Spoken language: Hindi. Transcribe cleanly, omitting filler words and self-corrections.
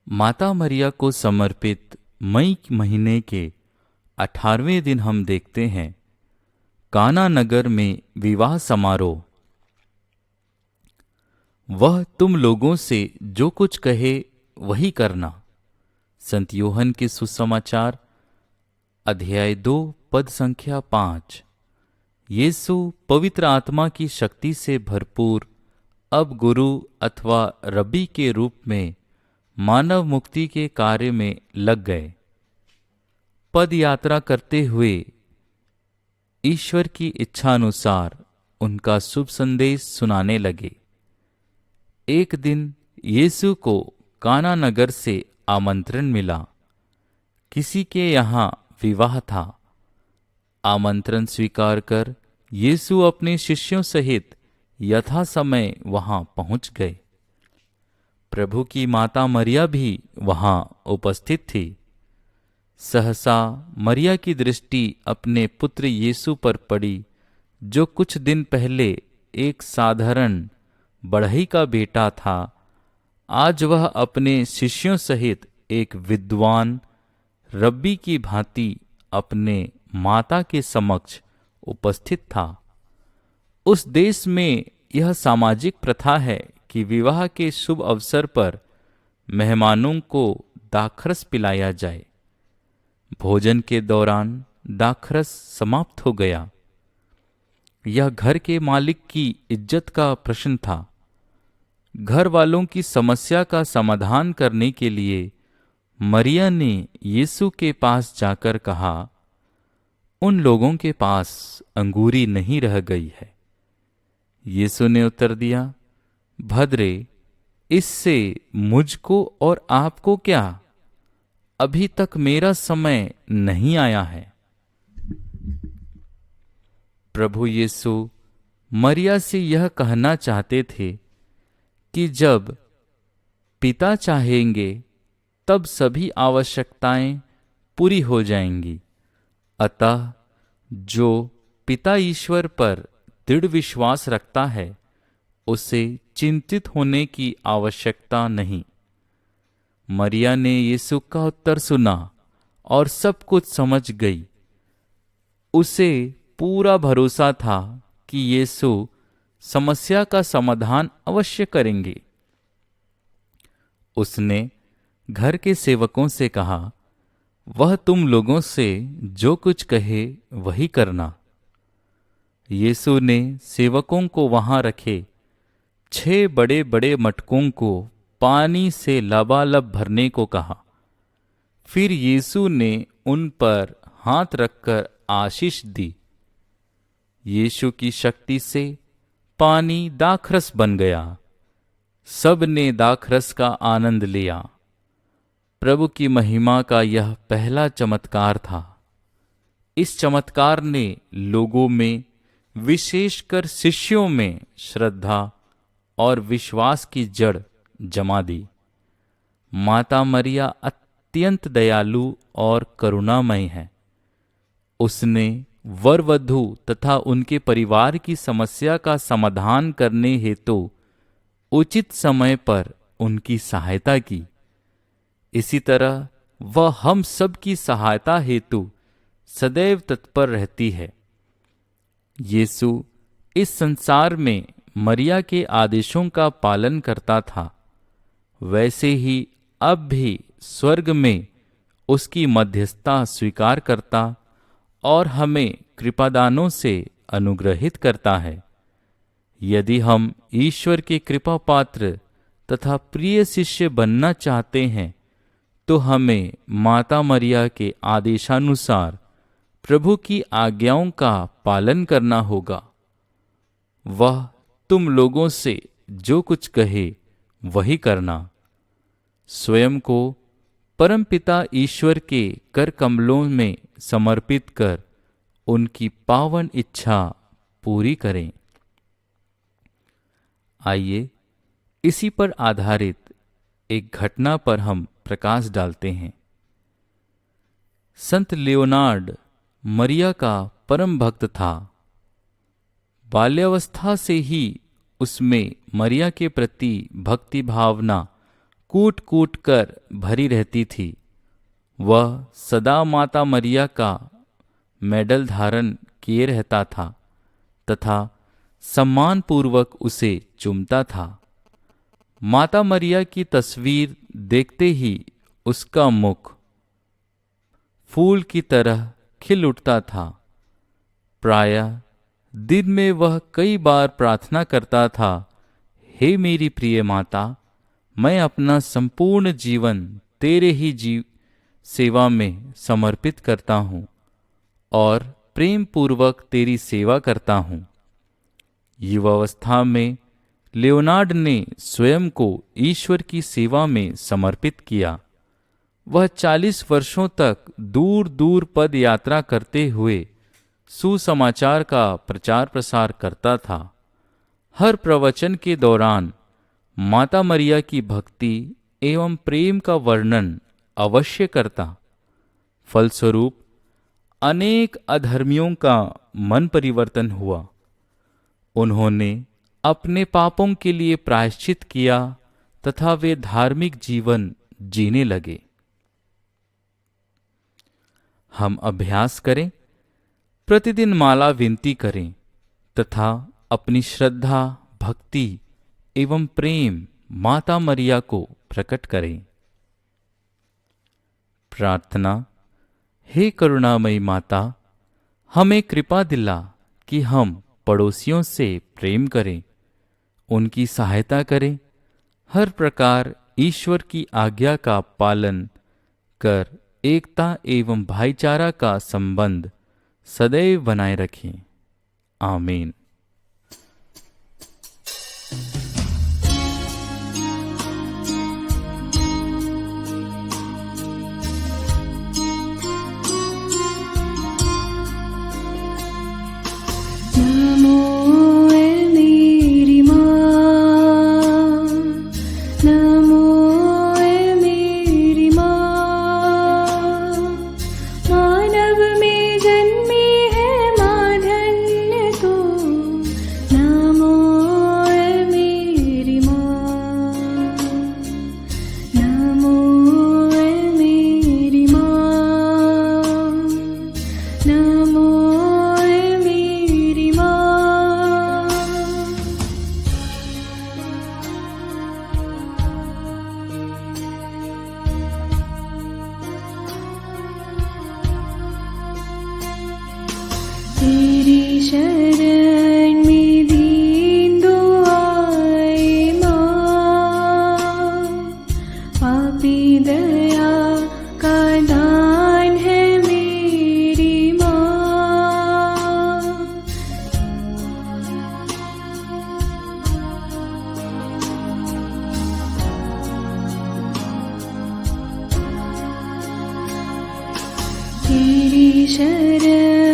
माता मरिया को समर्पित मई महीने के 18वें दिन हम देखते हैं काना नगर में विवाह समारोह। वह तुम लोगों से जो कुछ कहे वही करना। संत यूहन्ना के सुसमाचार अध्याय 2 पद संख्या 5। यीशु पवित्र आत्मा की शक्ति से भरपूर अब गुरु अथवा रब्बी के रूप में मानव मुक्ति के कार्य में लग गए। पद यात्रा करते हुए ईश्वर की इच्छानुसार उनका शुभ संदेश सुनाने लगे। एक दिन यीशु को काना नगर से आमंत्रण मिला। किसी के यहाँ विवाह था। आमंत्रण स्वीकार कर यीशु अपने शिष्यों सहित यथा समय वहां पहुंच गए। प्रभु की माता मरिया भी वहां उपस्थित थी। सहसा मरिया की दृष्टि अपने पुत्र यीशु पर पड़ी, जो कुछ दिन पहले एक साधारण बढ़ई का बेटा था। आज वह अपने शिष्यों सहित एक विद्वान रब्बी की भांति अपने माता के समक्ष उपस्थित था। उस देश में यह सामाजिक प्रथा है कि विवाह के शुभ अवसर पर मेहमानों को दाखरस पिलाया जाए। भोजन के दौरान दाखरस समाप्त हो गया। यह घर के मालिक की इज्जत का प्रश्न था। घर वालों की समस्या का समाधान करने के लिए मरिया ने यीशु के पास जाकर कहा, उन लोगों के पास अंगूरी नहीं रह गई है। यीशु ने उत्तर दिया, भद्रे, इससे मुझको और आपको क्या? अभी तक मेरा समय नहीं आया है। प्रभु यीशु मरिया से यह कहना चाहते थे कि जब पिता चाहेंगे तब सभी आवश्यकताएं पूरी हो जाएंगी। अतः जो पिता ईश्वर पर दृढ़ विश्वास रखता है उसे चिंतित होने की आवश्यकता नहीं। मरिया ने यीशु का उत्तर सुना और सब कुछ समझ गई। उसे पूरा भरोसा था कि यीशु समस्या का समाधान अवश्य करेंगे। उसने घर के सेवकों से कहा, वह तुम लोगों से जो कुछ कहे वही करना। यीशु ने सेवकों को वहां रखे 6 बड़े बड़े मटकों को पानी से लबालब भरने को कहा। फिर यीशु ने उन पर हाथ रखकर आशीष दी। यीशु की शक्ति से पानी दाखरस बन गया। सब ने दाखरस का आनंद लिया। प्रभु की महिमा का यह पहला चमत्कार था। इस चमत्कार ने लोगों में, विशेषकर शिष्यों में श्रद्धा और विश्वास की जड़ जमा दी। माता मरिया अत्यंत दयालु और करुणामय है। उसने वर वधू तथा उनके परिवार की समस्या का समाधान करने हेतु उचित समय पर उनकी सहायता की। इसी तरह वह हम सब की सहायता हेतु सदैव तत्पर रहती है। यीशु इस संसार में मरिया के आदेशों का पालन करता था, वैसे ही अब भी स्वर्ग में उसकी मध्यस्थता स्वीकार करता और हमें कृपादानों से अनुग्रहित करता है। यदि हम ईश्वर के कृपा पात्र तथा प्रिय शिष्य बनना चाहते हैं तो हमें माता मरिया के आदेशानुसार प्रभु की आज्ञाओं का पालन करना होगा। वह तुम लोगों से जो कुछ कहे वही करना। स्वयं को परमपिता ईश्वर के कर कमलों में समर्पित कर उनकी पावन इच्छा पूरी करें। आइए इसी पर आधारित एक घटना पर हम प्रकाश डालते हैं। संत लियोनार्ड मरिया का परम भक्त था। बाल्यावस्था से ही उसमें मरिया के प्रति भक्ति भावना कूट कूट कर भरी रहती थी। वह सदा माता मरिया का मेडल धारण किए रहता था तथा सम्मानपूर्वक उसे चूमता था। माता मरिया की तस्वीर देखते ही उसका मुख फूल की तरह खिल उठता था। प्रायः दिन में वह कई बार प्रार्थना करता था, हे मेरी प्रिय माता, मैं अपना संपूर्ण जीवन तेरे ही सेवा में समर्पित करता हूँ और प्रेम पूर्वक तेरी सेवा करता हूँ। युवावस्था में लियोनार्ड ने स्वयं को ईश्वर की सेवा में समर्पित किया। वह 40 वर्षों तक दूर दूर पद यात्रा करते हुए सुसमाचार का प्रचार प्रसार करता था। हर प्रवचन के दौरान माता मरिया की भक्ति एवं प्रेम का वर्णन अवश्य करता। फलस्वरूप अनेक अधर्मियों का मन परिवर्तन हुआ। उन्होंने अपने पापों के लिए प्रायश्चित किया तथा वे धार्मिक जीवन जीने लगे। हम अभ्यास करें, प्रतिदिन माला विनती करें तथा अपनी श्रद्धा, भक्ति एवं प्रेम माता मरिया को प्रकट करें। प्रार्थना। हे करुणामयी माता, हमें कृपा दिला कि हम पड़ोसियों से प्रेम करें, उनकी सहायता करें, हर प्रकार ईश्वर की आज्ञा का पालन कर एकता एवं भाईचारा का संबंध सदैव बनाए रखें। आमीन। तेरी शरण में दीन दुआए माँ, पापी दया का दान है मेरी माँ। तेरी शरण